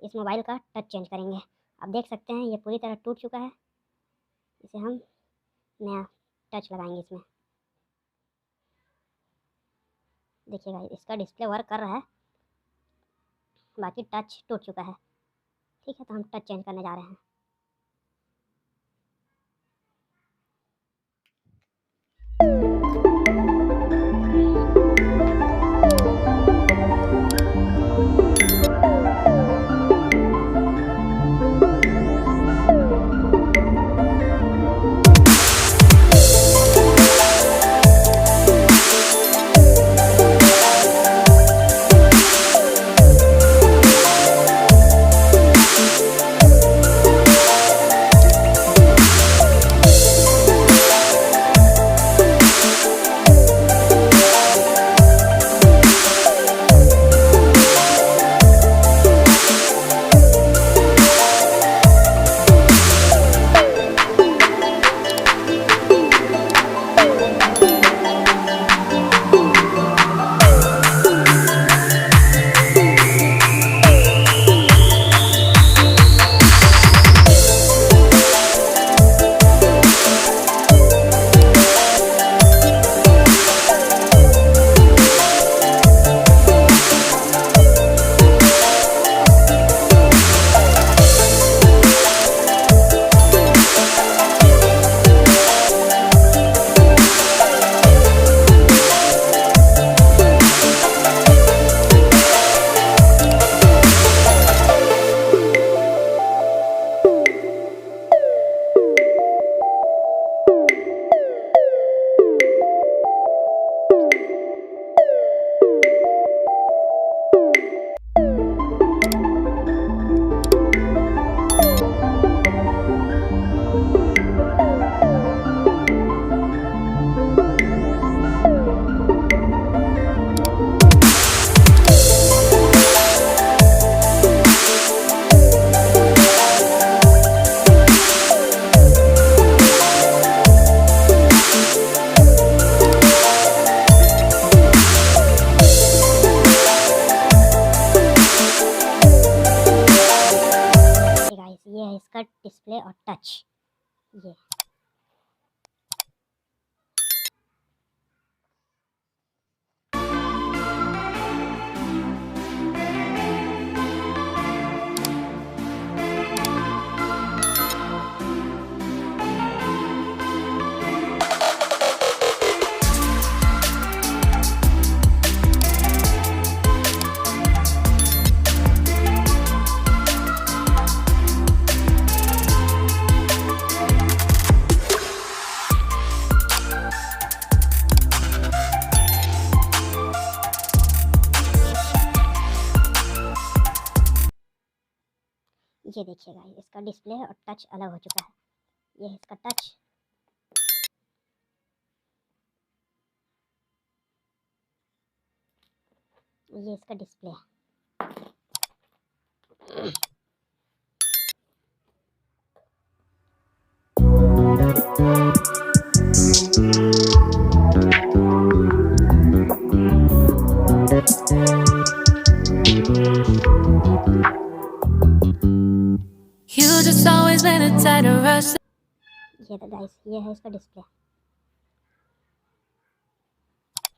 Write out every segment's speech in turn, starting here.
इस मोबाइल का touch change करेंगे। आप देख सकते हैं ये पूरी तरह टूट चुका है। इसे हम नया टच लगाएंगे इसमें। देखिएगा इसका डिस्प्ले वर्क कर रहा है, बाकी टच टूट चुका है। ठीक है, तो हम टच चेंज करने जा रहे हैं। ये है इसका डिस्प्ले और टच। ये ये देखिएगा इसका डिस्प्ले और टच अलग हो चुका है। ये है इसका टच। ये इसका डिस्प्ले है। ये तो गाइस ये है इसका डिस्प्ले।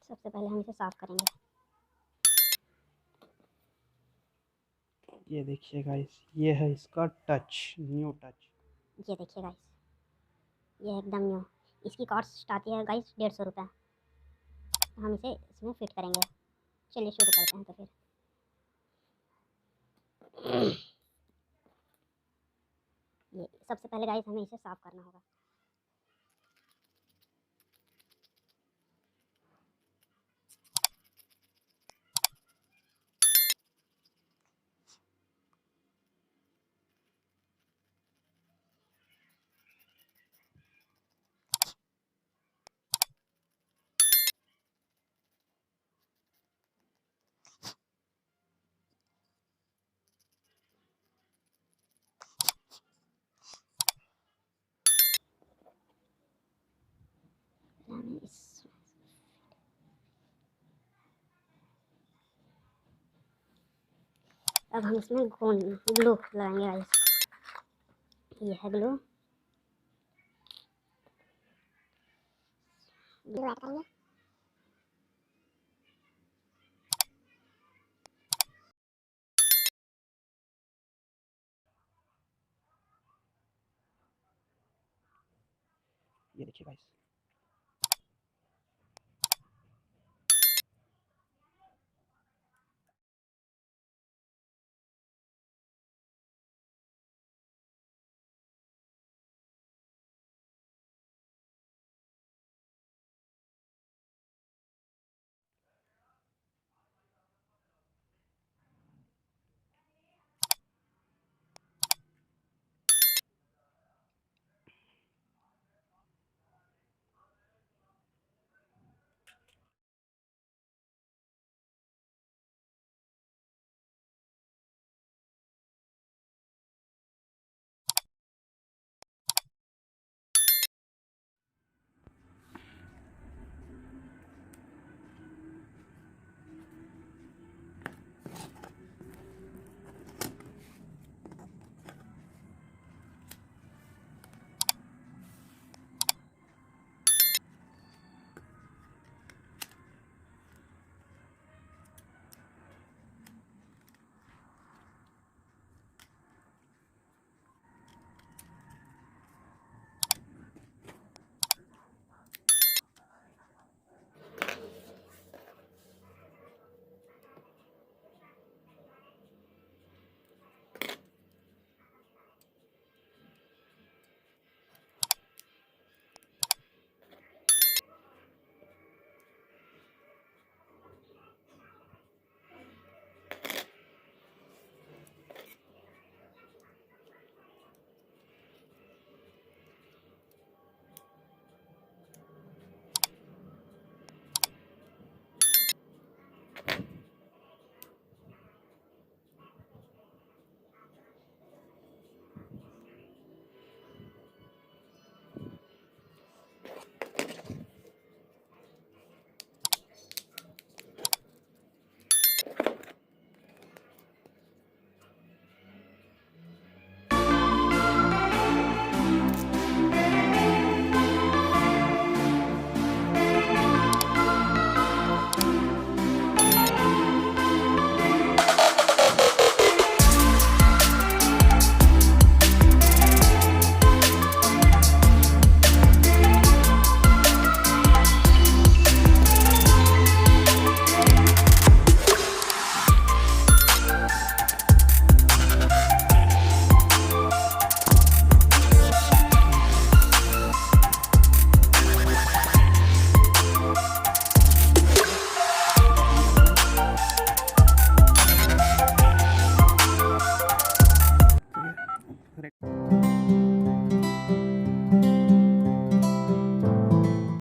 सबसे पहले हम इसे साफ करेंगे। ये देखिए गाइस, ये है इसका टच, न्यू टच। ये देखिए गाइस, ये एकदम न्यू। इसकी कॉस्ट आती है गाइस 150 रुपये। हम इसे इसमें फिट करेंगे। चलिए शुरू करते हैं तो फिर। ये सबसे पहले गाइस हमें इसे साफ करना होगा। अब हम इसमें ग्लू लगाएंगे गाइस। ये है ग्लू। ग्लू ऐड करेंगे। ये देखिए गाइस।